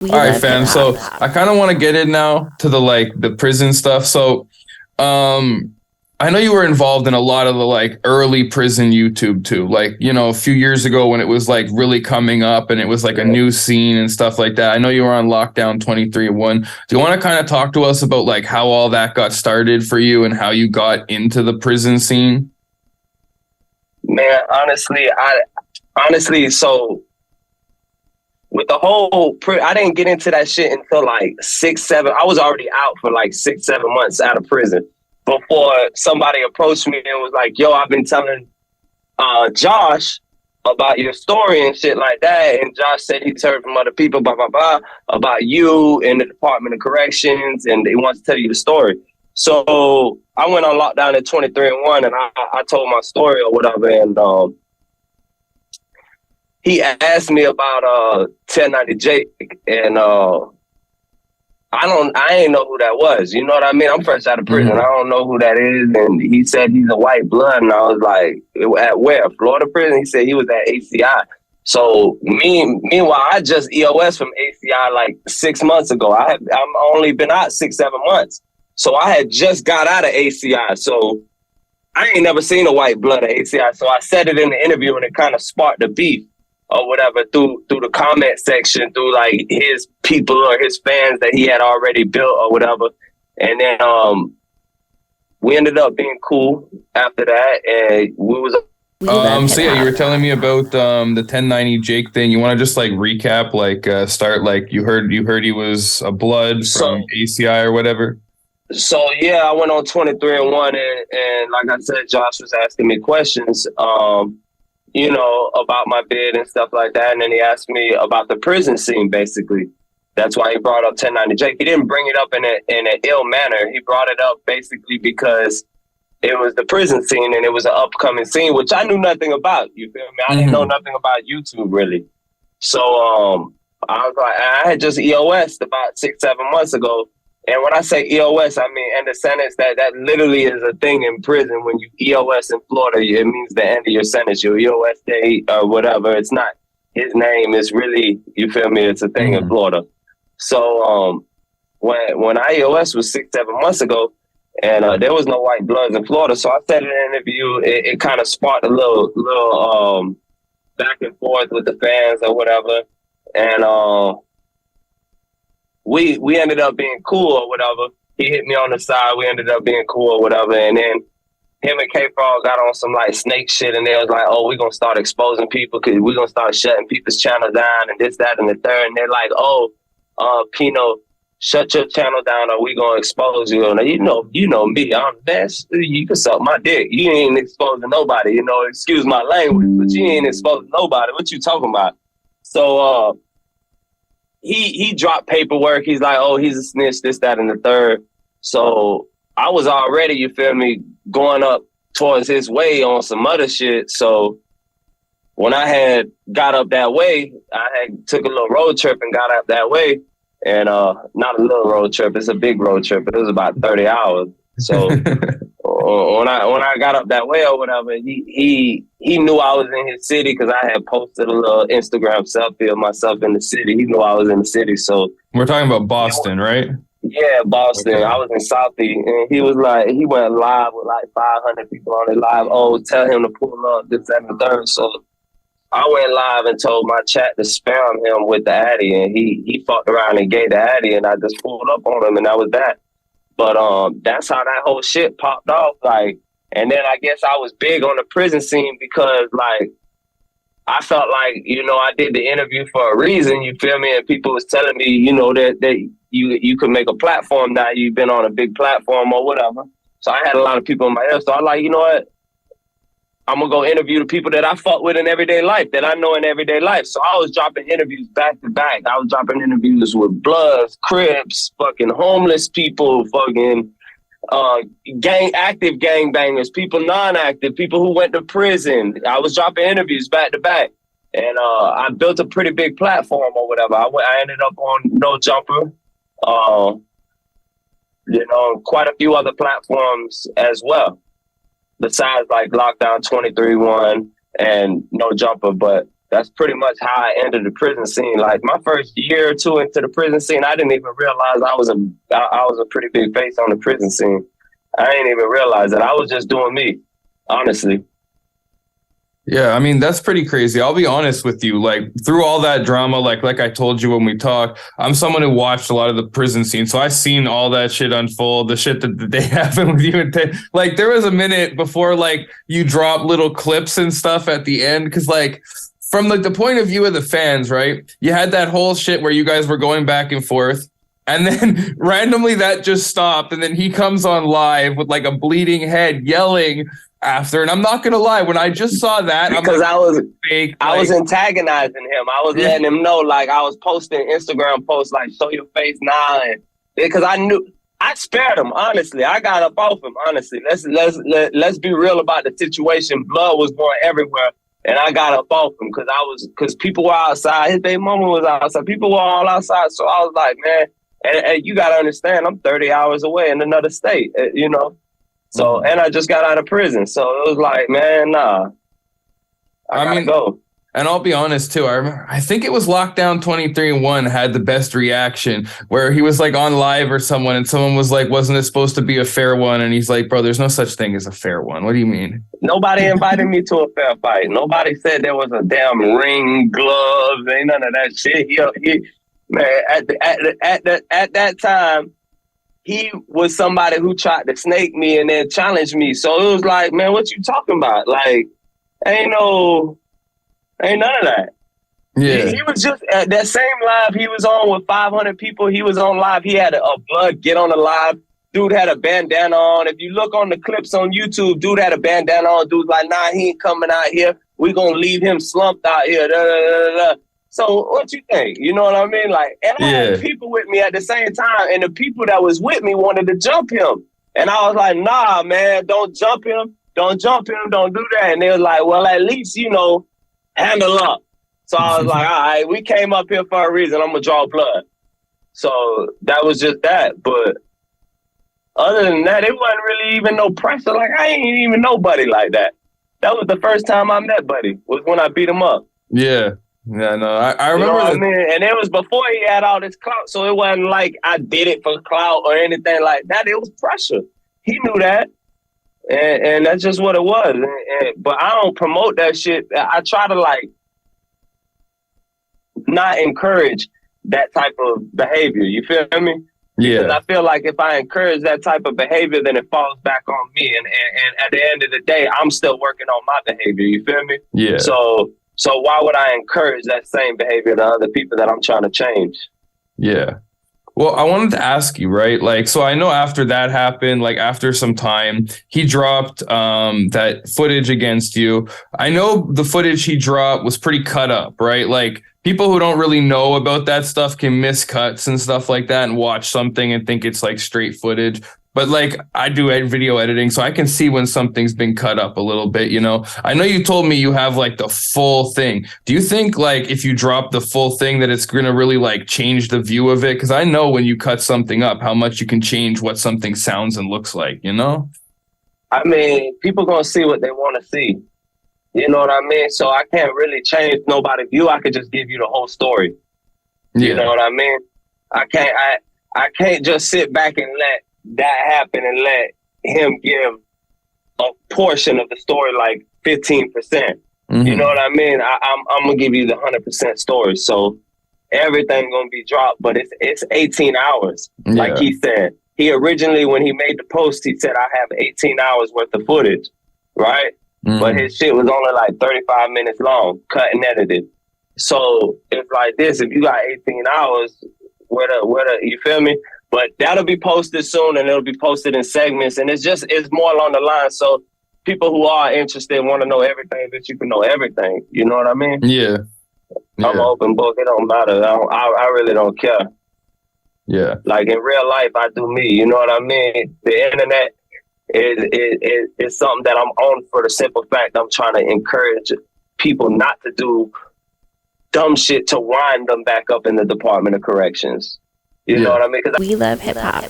We All right, love hip fam. hop. So I kind of want to get in now to the prison stuff. So, um, I know you were involved in a lot of the like early prison YouTube too. Like, a few years ago when it was like really coming up and it was like a Yeah. new scene and stuff like that. I know you were on lockdown 23-1. Do you want to kind of talk to us about like how all that got started for you and how you got into the prison scene? Man, honestly, so with the whole, I didn't get into that shit until like 6, 7. I was already out for like 6, 7 months out of prison before somebody approached me and was like, "Yo, I've been telling Josh about your story and shit like that." And Josh said he's heard from other people, blah, blah, blah, about you in the Department of Corrections, and he wants to tell you the story. So I went on lockdown at 23-1, and I told my story or whatever. And he asked me about 1090 Jake, and I ain't know who that was. You know what I mean? I'm fresh out of prison. I don't know who that is. And he said he's a white blood. And I was like, at where? Florida prison? He said he was at ACI. So meanwhile, I just EOS from ACI like 6 months ago. I'm only been out 6, 7 months. So I had just got out of ACI. So I ain't never seen a white blood at ACI. So I said it in the interview and it kind of sparked the beef or whatever through the comment section, through like his people or his fans that he had already built or whatever. And then we ended up being cool after that, and we was So yeah, you were telling me about the 1090 Jake thing. You want to just like recap, like start like you heard he was a blood from ACI or whatever. So yeah, I went on 23-1, and like I said, Josh was asking me questions, about my bid and stuff like that. And then he asked me about the prison scene, basically. That's why he brought up 1090 Jake. He didn't bring it up in an ill manner. He brought it up basically because it was the prison scene and it was an upcoming scene, which I knew nothing about. You feel me? I didn't know nothing about YouTube really. So I was like, I had just EOS'd about 6, 7 months ago. And when I say EOS, I mean in the sentence that literally is a thing in prison. When you EOS in Florida, it means the end of your sentence, your EOS date or whatever. It's not his name. It's really, you feel me? It's a thing in Florida. So when I EOS was 6, 7 months ago, and there was no white bloods in Florida, so I said in an interview, it kind of sparked a little back and forth with the fans or whatever, and we ended up being cool or whatever. He hit me on the side. We ended up being cool or whatever. And then him and K-Frog got on some like snake shit. And they was like, "Oh, we're going to start exposing people because we're going to start shutting people's channels down and this, that, and the third." And they're like, "Oh, PNO, shut your channel down or we going to expose you." And you know me. I'm best. You can suck my dick. You ain't exposing nobody. Excuse my language, but you ain't exposing nobody. What you talking about? So, he dropped paperwork. He's like, "Oh, he's a snitch, this, that, and the third." So I was already, you feel me, going up towards his way on some other shit. So when I had got up that way, I had took a little road trip and got up that way. And not a little road trip, it's a big road trip. It was about 30 hours. So when I got up that way or whatever, he knew I was in his city because I had posted a little Instagram selfie of myself in the city. He knew I was in the city. So we're talking about Boston, right? Yeah, Boston. Okay. I was in Southie, and he was like, he went live with like 500 people on it live. "Oh, tell him to pull up this, that, and the third." So I went live and told my chat to spam him with the Addy, and he fucked around and gave the Addy, and I just pulled up on him, and that was that. But that's how that whole shit popped off. Like, and then I guess I was big on the prison scene because like I felt like, I did the interview for a reason, you feel me? And people was telling me, that you could make a platform now. You've been on a big platform or whatever. So I had a lot of people in my ear. So I like, you know what? I'm going to go interview the people that I fuck with in everyday life, that I know in everyday life. So I was dropping interviews back to back. I was dropping interviews with Bloods, Crips, fucking homeless people, fucking active gangbangers, people non-active, people who went to prison. I was dropping interviews back to back. And I built a pretty big platform or whatever. I ended up on No Jumper, quite a few other platforms as well, besides like Lockdown 23-1 and No Jumper. But that's pretty much how I entered the prison scene. Like my first year or two into the prison scene, I didn't even realize I was a pretty big face on the prison scene. I didn't even realize that I was just doing me, honestly. Yeah, I mean, that's pretty crazy. I'll be honest with you. Like through all that drama, like I told you when we talked, I'm someone who watched a lot of the prison scene. So I've seen all that shit unfold, the shit that they happened with you. Like there was a minute before like you drop little clips and stuff at the end. Cause like from like the point of view of the fans, right? You had that whole shit where you guys were going back and forth. And then randomly that just stopped. And then he comes on live with like a bleeding head yelling after. And I'm not gonna lie, when I just saw that, because I was fake. I was antagonizing him. I was letting him know, like I was posting Instagram posts like "show your face now," and because I knew I spared him. Honestly, I got up off him. Honestly, let's be real about the situation. Blood was going everywhere, and I got up off him because people were outside. His baby mama was outside. People were all outside. So I was like, man, and you gotta understand, I'm 30 hours away in another state. You know. So, and I just got out of prison. So it was like, man, nah. I gotta go. And I'll be honest too. I think it was Lockdown 23-1 had the best reaction where he was like on live or someone and someone was like, wasn't it supposed to be a fair one? And he's like, bro, there's no such thing as a fair one. What do you mean? Nobody invited me to a fair fight. Nobody said there was a damn ring, gloves, ain't none of that shit. Man, at that time, he was somebody who tried to snake me and then challenge me. So it was like, man, what you talking about? Like, ain't none of that. Yeah. He was just at that same live he was on with 500 people. He was on live. He had a blood get on the live. Dude had a bandana on. If you look on the clips on YouTube, dude had a bandana on. Dude's like, nah, he ain't coming out here. We gonna leave him slumped out here. Da, da, da, da. So what you think? You know what I mean? Like, and I had people with me at the same time, and the people that was with me wanted to jump him. And I was like, nah, man, don't jump him. Don't jump him. Don't do that. And they was like, well, at least, handle up. So I was like, all right, we came up here for a reason. I'm going to draw blood. So that was just that. But other than that, it wasn't really even no pressure. Like, I ain't even know Buddy like that. That was the first time I met Buddy, was when I beat him up. Yeah. Yeah, no, I remember what I mean? And it was before he had all this clout, so it wasn't like I did it for clout or anything like that. It was pressure. He knew that, and that's just what it was. But I don't promote that shit. I try to like not encourage that type of behavior. You feel me? Yeah. Because I feel like if I encourage that type of behavior, then it falls back on me. And at the end of the day, I'm still working on my behavior. You feel me? Yeah. So why would I encourage that same behavior to other people that I'm trying to change? Yeah. Well, I wanted to ask you, right? Like, so I know after that happened, like after some time, he dropped that footage against you. I know the footage he dropped was pretty cut up, right? Like people who don't really know about that stuff can miss cuts and stuff like that and watch something and think it's like straight footage. But like I do video editing, so I can see when something's been cut up a little bit, I know you told me you have like the full thing. Do you think like if you drop the full thing that it's going to really like change the view of it? Because I know when you cut something up, how much you can change what something sounds and looks like, I mean, people going to see what they want to see. You know what I mean? So I can't really change nobody's view. I could just give you the whole story. You know what I mean? I can't just sit back and let that happen and let him give a portion of the story like 15%. Mm-hmm. You know what I mean? I'm gonna give you the 100% story. So everything gonna be dropped, but it's 18 hours. Yeah. Like he said. He originally, when he made the post, he said I have 18 hours worth of footage, right? Mm-hmm. But his shit was only like 35 minutes long, cut and edited. So it's like this: if you got 18 hours, where the you feel me? But that'll be posted soon, and it'll be posted in segments, and it's more along the line. So people who are interested want to know everything that you can know everything. You know what I mean? Yeah. I'm an open book. It don't matter. I really don't care. Yeah. Like in real life, I do me. You know what I mean? The internet is something that I'm on for the simple fact I'm trying to encourage people not to do dumb shit to wind them back up in the Department of Corrections. You know what I mean? 'Cause we love hip hop.